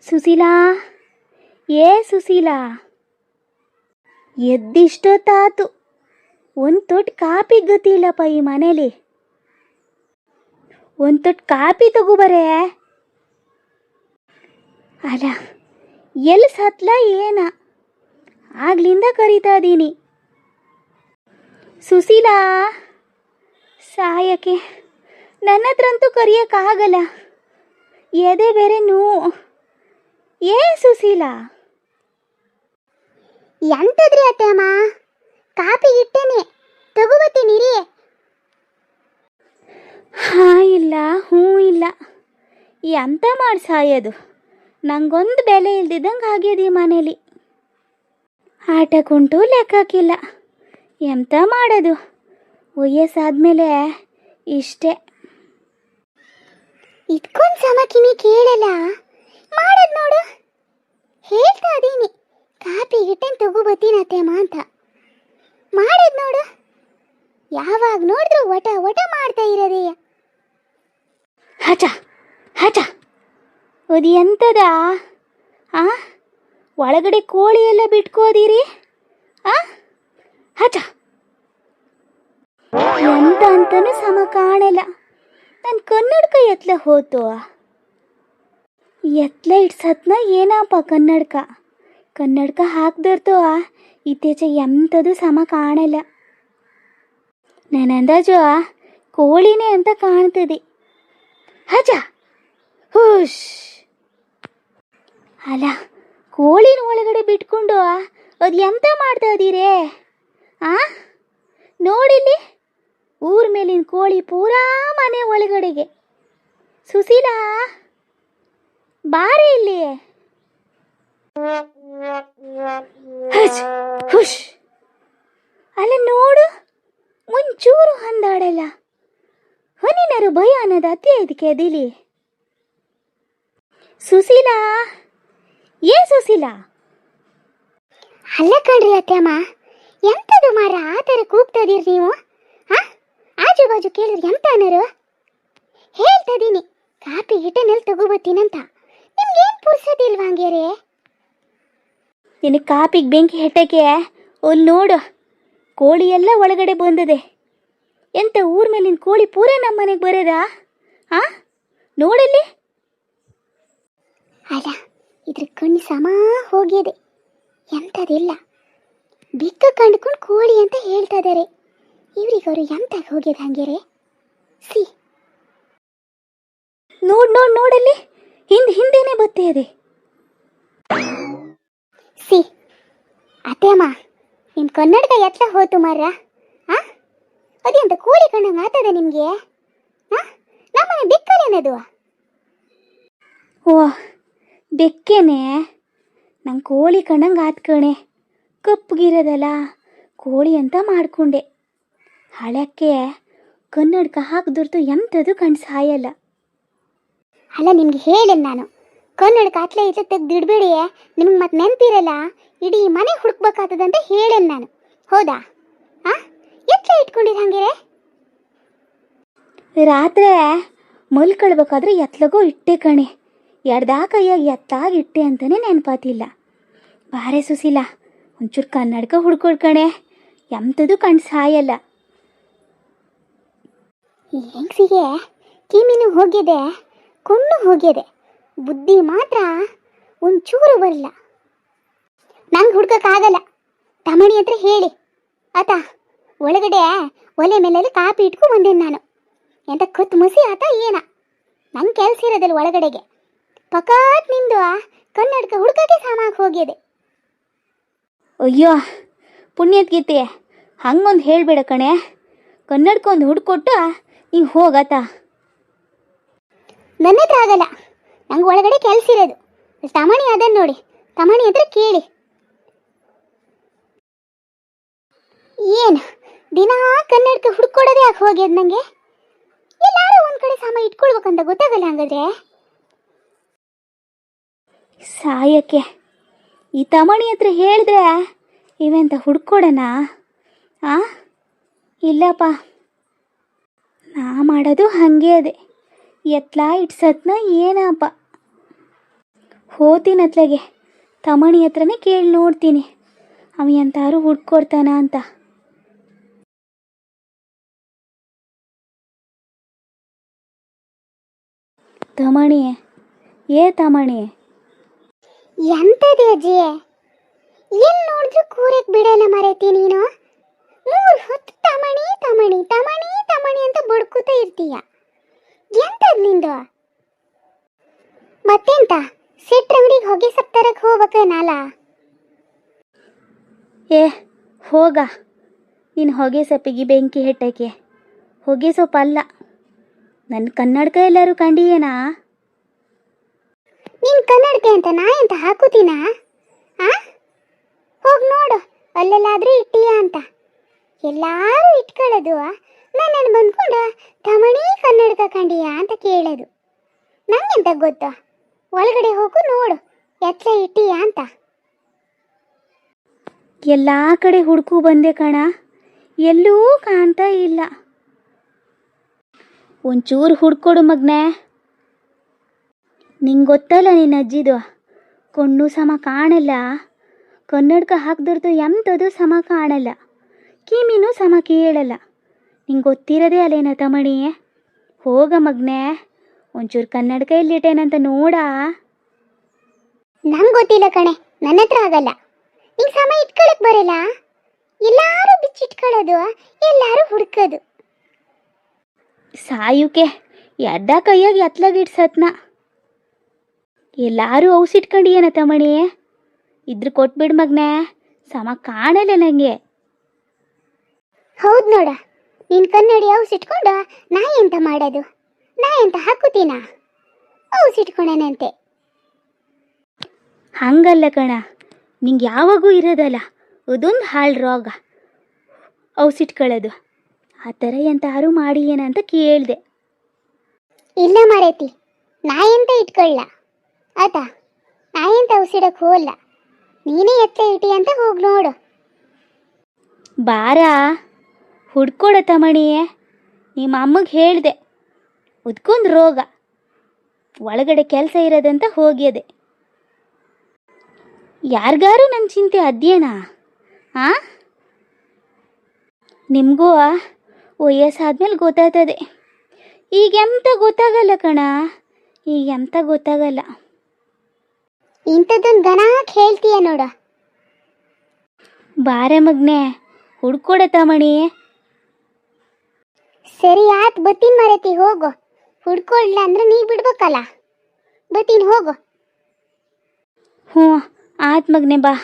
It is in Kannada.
ಸುಶೀಲಾ, ಏ ಸುಶೀಲಾ, ಎದ್ದಿಷ್ಟೊತ್ತಾತು. ಒಂದು ತೊಟ್ಟು ಕಾಪಿ ಗತಿ ಇಲ್ಲಪ್ಪ ಈ ಮನೇಲಿ. ಒಂದು ತೊಟ್ಟು ಕಾಪಿ ತಗೋಬರೇ. ಅಲ್ಲ, ಎಲ್ಲಿ ಸತ್ಲ ಏನ? ಆಗ್ಲಿಂದ ಕರೀತಾ ಇದ್ದೀನಿ. ಸುಶೀಲಾ, ಸಾಯಕ್ಕೆ ನನ್ನ ಹತ್ರಂತೂ ಕರೆಯೋಕ್ಕಾಗಲ್ಲ, ಎದೆ ಬೇರೆ ನೋವು. ಏ ಸುಶೀಲಾ, ಎಂತದ್ರಿ ಅತ್ತಮ್ಮ? ಕಾಪಿ ಇಟ್ಟೇನೆ, ತಗೋಬತ್ತೀನಿ ರೀ. ಇಲ್ಲ ಹ್ಞೂ ಇಲ್ಲ, ಎಂತ ಮಾಡಿ ಸಾಯೋದು? ನಂಗೊಂದು ಬೆಲೆ ಇಲ್ದಿದ್ದಂಗೆ ಆಗ್ಯದ ಈ ಮನೇಲಿ. ಆಟಕ್ಕುಂಟು ಲೆಕ್ಕಕ್ಕಿಲ್ಲ. ಎಂತ ಮಾಡೋದು? ವಯಸ್ಸಾದ್ಮೇಲೆ ಇಷ್ಟೇ. ಇಟ್ಕೊಂಡು ಸಮಕಿನಿ ಕೇಳಲ್ಲ, ಮಾಡೋದು ನೋಡು. ಹೇಳ್ತಾ ಇದೀನಿ, ಕಾಪಿ ಇಟ್ಟೇನು ತಗೋಬತ್ತೀನಿ ಅತ್ತಮ್ಮ ಅಂತ. ಮಾಡೋದು ನೋಡು, ಯಾವಾಗ ನೋಡಿದ್ರು ಒಟ ಒಟ ಮಾಡ್ತಾ ಇರೋದೇ. ಹಚ ಹಚ, ಅದು ಎಂತದ? ಒಳಗಡೆ ಕೋಳಿ ಎಲ್ಲ ಬಿಟ್ಕೋದಿರಿ? ಹಚ, ಎಂತ ಅಂತನೂ ಸಮ ಕಾಣಲ್ಲ. ನನ್ನ ಕನ್ನಡಕ ಎತ್ಲ ಹೋತು. ಎತ್ಲ ಇಡ್ಸತ್ನ ಏನಪ್ಪ ಕನ್ನಡಕ ಹಾಕ್ದಿರ್ತೋ ಇತ್ತೀಚೆ ಎಂಥದ್ದು ಸಮ ಕಾಣಲ್ಲ. ನನ್ನ ಅಂದಾಜು ಕೋಳಿನೇ ಅಂತ ಕಾಣ್ತದೆ. ಹಜ ಹುಷ್. ಅಲ್ಲ, ಕೋಳಿನ ಒಳಗಡೆ ಬಿಟ್ಕೊಂಡು ಅದು ಎಂತ ಮಾಡ್ತಾ ಇದೀರೇ? ನೋಡಿಲ್ಲಿ, ಊರ ಮೇಲಿನ ಕೋಳಿ ಪೂರಾ ಮನೆ ಒಳಗಡೆಗೆ. ಸುಶೀಲಾ, ಬಾರಿ ಇಲ್ಲಿ. ಹುಷ್. ಅಲ್ಲ ನೋಡು, ಮುಂಚೂರು ಹಂದಾಡಲ್ಲ. ಹನಿನರು ಭಯ ಅನ್ನೋದು ಅತಿ ಇದಕ್ಕೆ ಅದಿಲಿ. ಸುಶೀಲಾ, ಏ ಸುಶೀಲಾ. ಅಲ್ಲ ಕಣ್ರಿ ಅತ್ತಮ್ಮ, ಎಂತದು ಮಾರ ಆ ಥರ ಕೂಗ್ತದೀರಿ ನೀವು? ಆಜು ಬಾಜು ಕೇಳಿದ್ರೆ ಎಂತ ಅನ್ನೋರು? ಹೇಳ್ತಾ ಇದೀನಿ, ಕಾಪಿ ಗಿಟ್ಟನೆಲ್ಲಿ ತಗೋಬತ್ತೀನಂತ. ನಿಮ್ಗೇನು ಪುರ್ಸೋದಿಲ್ವಾ ಹಂಗೇರೆ? ನಿನಗೆ ಕಾಪಿಗೆ ಬೆಂಕಿ ಹೆಟ್ಟಕ್ಕೆ ಅಲ್ಲಿ ನೋಡು, ಕೋಳಿ ಎಲ್ಲ ಒಳಗಡೆ ಬಂದದೆ. ಎಂತ ಊರ ಮೇಲಿನ ಕೋಳಿ ಪೂರ ನಮ್ಮ ಮನೆಗೆ ಬರೋದಾ? ನೋಡಲ್ಲಿ. ಅಲ್ಲ, ಇದ್ರ ಕಣ್ಣು ಸಮ ಹೋಗಿದೆ, ಎಂಥದಿಲ್ಲ. ಬಿಕ್ಕ ಕಂಡ್ಕೊಂಡು ಕೋಳಿ ಅಂತ ಹೇಳ್ತಾ ಇದ್ದಾರೆ. ಇವ್ರಿಗವರು ಎಂತ ಹೋಗ್ಯದ ಹಂಗೇರೆ? ಸಿ, ನೋಡಲ್ಲಿ, ಹಿಂದೇನೆ ಬತ್ತೆ ಅದೇ. ಸಿ ಅತ್ತೇಮ್ಮ, ನಿಮ್ಮ ಕನ್ನಡಕ ಎತ್ಲ ಹೋತು ಮಾರ್ರ. ಅದೆಂತ ಕೋಳಿ ಕಣ್ಣಂಗೆ ಆತದ ನಿಮಗೆ? ನಮ್ಮನೆ ಬೆಕ್ಕಲೇನದು? ಓ, ಬೆಕ್ಕೇನೆ? ನಂಗೆ ಕೋಳಿ ಕಣ್ಣಂಗೆ ಆತ್ ಕಣೆ. ಕಪ್ಪಗಿರೋದಲ್ಲ ಕೋಳಿ ಅಂತ ಮಾಡ್ಕೊಂಡೆ. ಹಳಕ್ಕೆ ಕನ್ನಡಕ ಹಾಕಿದ್ರತು ಎಂಥದ್ದು ಕಣ್ಣು ಸಾಯಲ್ಲ. ಅಲ್ಲ, ನಿಮ್ಗೆ ಹೇಳೇನು ನಾನು, ಕನ್ನಡಕ ಅತ್ಲೆ ಇತ್ಲೆ ತೆಗ್ದಿಡ್ಬೇಡಿ, ನಿಮ್ಗೆ ಮತ್ತೆ ನೆನಪಿರಲ್ಲ, ಇಡೀ ಮನೆ ಹುಡುಕ್ಬೇಕಾಗ್ತದಂತ ಹೇಳೇನು ನಾನು. ಹೌದಾ? ಎತ್ಲೆ ಇಟ್ಕೊಂಡಿರ ಹಂಗೆ? ರಾತ್ರಿ ಮಲ್ಕೊಳ್ಬೇಕಾದ್ರೆ ಎತ್ಲಗೋ ಇಟ್ಟೆ ಕಣೆ. ಎಡ್ದಾ ಕೈಯಾಗಿ ಎತ್ತಾಗಿ ಇಟ್ಟೆ ಅಂತಲೇ ನೆನಪಾತಿಲ್ಲ. ಬಾರೆ ಸುಶೀಲಾ, ಒಂಚೂರು ಕನ್ನಡಕ ಹುಡ್ಕೊಳ್ ಕಣೆ, ಎಂಥದ್ದು ಕಣ್ಣು ಸಾಯಲ್ಲ. ಈ ಹೆಂಗಸಿಗೆ ಕಿಮಿನೂ ಹೋಗಿದೆ, ಕಣ್ಣು ಹೋಗಿದೆ, ಬುದ್ಧಿ ಮಾತ್ರ ಒಂಚೂರು ಬರಲ್ಲ. ನಂಗೆ ಹುಡ್ಕೋಕ್ಕಾಗಲ್ಲ. ತಮಣಿ ಹತ್ರ ಹೇಳಿ ಆತ, ಒಳಗಡೆ ಒಲೆ ಮೇಲೆ ಕಾಪಿ ಇಟ್ಕೊಂಡು ಬಂದೇನು ನಾನು. ಎಂತ ಕತ್ತು ಮಸಿ ಆತ ಏನ? ನಂಗೆ ಕೆಲಸ ಇರೋದಿಲ್ಲ ಒಳಗಡೆಗೆ. ಪಕಾತ್ ನಿಂದು ಕನ್ನಡಕ ಹುಡ್ಕೋಕ್ಕೆ ಸಾಮಾಗಿ ಹೋಗಿದೆ. ಅಯ್ಯೋ ಪುಣ್ಯದ ಗೀತೆ, ಹಂಗೊಂದು ಹೇಳಬೇಡ ಕಣೆ. ಕನ್ನಡಕ ಒಂದು ಹುಡ್ಕೊಟ್ಟು ನೀವು ಹೋಗತ್ತ. ನನ್ನ ಹತ್ರ ಆಗಲ್ಲ, ನಂಗೆ ಒಳಗಡೆ ಕೆಲಸ ಇರೋದು. ತಮಣಿ ಅದನ್ನು ನೋಡಿ, ತಮಣಿ ಹತ್ರ ಕೇಳಿ. ಏನು ದಿನಾ ಕನ್ನಡಕ ಹುಡ್ಕೊಡೋದೇ ಯಾಕೆ ಹೋಗ್ಯದ ನನಗೆ? ಎಲ್ಲಾರು ಒಂದು ಕಡೆ ಸಾಮ ಇಟ್ಕೊಳ್ಬೇಕಂತ ಗೊತ್ತಾಗಲ್ಲ ಹಂಗಾದ್ರೆ. ಸಾಯಕ್ಕೆ ಈ ತಮಣಿ ಹತ್ರ ಹೇಳಿದ್ರೆ ಇವೆಂತ ಹುಡ್ಕೊಡೋಣ? ಇಲ್ಲಪ್ಪ, ನಾ ಮಾಡೋದು ಹಾಗೆ ಅದೇ. ಎತ್ಲಾ ಇಟ್ಸತ್ನ ಏನಪ್ಪ. ಹೋತೀನಿ ಅತ್ಲಾಗೆ ತಮಣಿ ಹತ್ರನೇ ಕೇಳಿ ನೋಡ್ತೀನಿ ಅವ ಎಂತಾರು ಹುಡ್ಕೊಡ್ತಾನ ಅಂತ. ತಮಣಿ, ತಮಣಿ, ಎಂತದೆ ಅಜ್ಜಿ? ಎಲ್ಲಿ ನೋಡಿದ್ರು ಕೂರಕ್ ಬಿಡಲ್ಲ ಮರೈತಿ ನೀನು. 3 ಹೊತ್ತು ತಮಣಿ ತಮಣಿ ತಮಣಿ ತಮಣಿ ಅಂತ ಬಡ್ಕೂತಾ ಇರ್ತೀಯ. ಎಂತದ್ ನಿಂದು? ಮತ್ತೆಂತ ಸೆಟ್ರ ಅಂಗಡಿಗೆ ಹೊಗೆ ಸಪ್ತರಕ್ಕೆ ಹೋಗ್ಬೇಕನಲ್ಲ? ಹೋಗ ನೀನು ಹೊಗೆ ಸೊಪ್ಪಿಗೆ ಬೆಂಕಿ ಹೆಟ್ಟಕ್ಕೆ. ಹೊಗೆ ಸೊಪ್ಪಲ್ಲ, ನನ್ನ ಕನ್ನಡಕ ಎಲ್ಲರೂ ಕಂಡಿಯೇನಾ? ನಿನ್ ಕನ್ನಡಕ್ಕೆ ಅಂತ ನಾ ಎಂತ ಹಾಕುತ್ತೀನ? ಹೋಗ್ ನೋಡು ಅಲ್ಲೆಲ್ಲಾದ್ರೂ ಇಟ್ಟೀಯ ಅಂತ. ಎಲ್ಲಾರು ಇಟ್ಕೊಳ್ಳೋದು ನನ್ನನ್ನು ಬಂದ್ಕೊಂಡು ತಮಣಿ ಕನ್ನಡಕ ಕಂಡಿಯಾ ಅಂತ ಕೇಳೋದು. ನಂಗೆಂತ ಗೊತ್ತು? ಒಳಗಡೆ ಹೋಗು ನೋಡು ಎತ್ಲ ಇಟ್ಟೀಯ ಅಂತ. ಎಲ್ಲ ಕಡೆ ಹುಡುಕು ಬಂದೆ ಕಣ, ಎಲ್ಲೂ ಕಾಣ್ತಾ ಇಲ್ಲ. ಒಂಚೂರು ಹುಡ್ಕೊಡು ಮಗ್ನೆ. ನಿಂಗೆ ಗೊತ್ತಲ್ಲ ನಿನ್ನ ಅಜ್ಜಿದು ಕಣ್ಣು ಸಮ ಕಾಣಲ್ಲ. ಕನ್ನಡಕ ಹಾಕ್ದಿರ್ದು ಎಂಥದ್ದು ಸಮ ಕಾಣಲ್ಲ, ಕಿಮಿನೂ ಸಮ ಕೇಳಲ್ಲ. ನಿಂಗೆ ಗೊತ್ತಿರೋದೇ ಅಲ್ಲೇನ ತಮಣಿ. ಹೋಗ ಮಗ್ನೆ, ಒಂಚೂರು ಕನ್ನಡಕ ಎಲ್ಲಿಟ್ಟೇನಂತ ನೋಡ. ನಂಗೆ ಗೊತ್ತಿಲ್ಲ ಕಣೆ, ನನ್ನ ಹತ್ರ ಆಗಲ್ಲ. ನಿಂಗೆ ಸಮ ಇಟ್ಕೊಳಕ್ ಬರಲ್ಲ. ಎಲ್ಲಾರು ಬಿಚ್ಚಿಟ್ಕೊಳ್ಳೋದು, ಎಲ್ಲಾರು ಹುಡ್ಕೋದು. ಸಾಯುಕೆ ಎಡ್ಡ ಕೈಯಾಗಿ ಎತ್ಲಾಗಿಡ್ಸತ್ನ. ಎಲ್ಲಾರು ಔಸಿಟ್ಕೊಂಡಿಯೇನ ತಮಣಿ? ಇದ್ರ ಕೊಟ್ಬಿಡು ಮಗ್ನೆ, ಸಮ ಕಾಣಲ್ಲ ನನಗೆ. ಹೌದು ನೋಡ, ನೀನ್ ಕನ್ನಡಿ ಔಸಿಟ್ಕೊಂಡು ನಾ ಎಂತ ಮಾಡೋದು? ನಾ ಎಂತ ಹಾಕುತ್ತೀನ? ಔಸಿಟ್ಕೊಂಡನಂತೆ. ಹಂಗಲ್ಲ ಕಣ, ನಿಂಗೆ ಯಾವಾಗೂ ಇರೋದಲ್ಲ ಅದೊಂದು ಹಾಳು ರೋಗ ಔಸಿಟ್ಕೊಳ್ಳೋದು. ಆ ಥರ ಎಂತಾರು ಮಾಡಿ ಏನಂತ ಕೇಳಿದೆ. ಇಲ್ಲ ಮಾರೈತಿ, ನಾ ಎಂತ ಇಟ್ಕೊಳ್ಳ ಆತಾ. ನಾ ಎಂತ ಔಸಿಡಕ್ ಹೋಗಲ್ಲ. ನೀನೇ ಎತ್ತ ಇಟಿ ಅಂತ ಹೋಗಿ ನೋಡು. ಬಾರ ಹುಡ್ಕೊಡ ತಮಣಿ. ನಿಮ್ಮ ಅಮ್ಮಗೆ ಹೇಳಿದೆ ಉದ್ಕೊಂದು ರೋಗ ಒಳಗಡೆ ಕೆಲಸ ಇರೋದಂತ ಹೋಗ್ಯದೆ. ಯಾರಿಗಾರು ನನ್ನ ಚಿಂತೆ ಅದೇನಾ? ನಿಮಗೂ ವಯಸ್ಸಾದ್ಮೇಲೆ ಗೊತ್ತಾಗ್ತದೆ. ಈಗೆಂತ ಗೊತ್ತಾಗಲ್ಲ ಕಣ, ಈಗೆಂತ ಗೊತ್ತಾಗಲ್ಲ. ಇಂಥದ್ದೊಂದು ಗನಾಕ್ ಹೇಳ್ತೀಯ ನೋಡ. ಬಾರೆ ಮಗ್ನೆ ಹುಡ್ಕೊಡ ತಮಣಿ. ಸರಿ ಆತ್, ಬತ್ತೀನಿ ಮಾರೈತಿ, ಹೋಗು. ಹುಡ್ಕೊಡ್ಲ ಅಂದ್ರೆ ನೀ ಬಿಡ್ಬೇಕಲ್ಲ. ಬತ್ತೀನಿ ಹೋಗು. ಹ್ಞೂ ಆತ್ ಮಗ್ನೆ, ಬಾ.